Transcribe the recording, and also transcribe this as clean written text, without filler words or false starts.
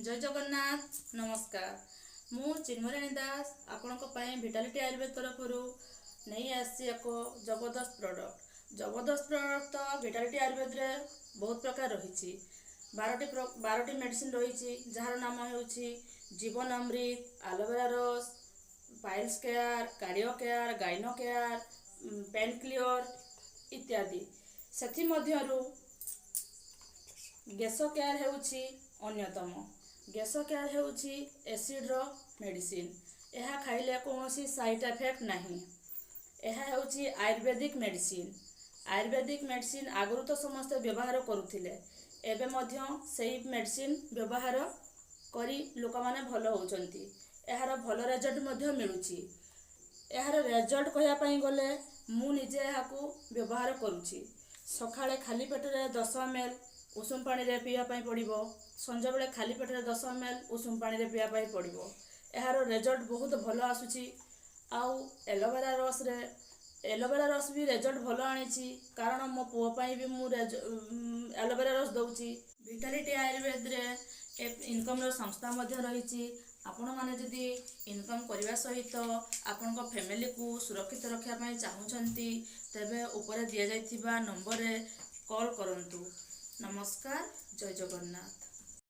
जय जगन्नाथ नमस्कार। मु चिन्मयराणी दास आपणों विटालिटी आयुर्वेद तरफ नहीं आसी एक जबरदस्त प्रोडक्ट तो विटालिटी आयुर्वेद रे बहुत प्रकार रही 12टी मेडिसिन रही जार नाम हो जीवन अमृत एलोवेरा रस piles care cardio care gyno care pain clear इत्यादि से गैस केयर होउछि अन्यतम। गैस केयर होउछि एसिड रो मेडिसिन। यह खाइले कौन साइड इफेक्ट नहीं। यह होउछि आयुर्वेदिक मेडिसिन। आयुर्वेदिक मेडिसिन आगुरी तो समस्त व्यवहार करुथिले एबे मध्य सेही मेडिसिन व्यवहार करी लोक माने भल होउचंती। यार भल रिजल्ट मध्य मिलुछि। यार रिजल्ट कहया पई गले मु निजे याकू व्यवहार करुछि। सकाळे खाली पेटरे 10 ml उषुम पानी रे पिया पई पड़िबो। संजा बेले खाली पेटरे 10 ml उषुम पानी रे पिया पई पड़िबो। यार रिजल्ट बहुत भल आसुछि। आउ एलोवेरा रस भी रिजल्ट भल आनिछि कारण मो पुओ पई भी मु एलोवेरा रस दउछि। विटालिटी आयुर्वेद रे एक इनकम रो संस्था मध्य रहिछि। आपण माने जदि इनकम करबा सहित आपण को फैमिली को सुरक्षित रखिया पई चाहुचंती तबे ऊपर दिया जाइथिबा नंबर रे कॉल करंतु। नमस्कार। जय जगन्नाथ।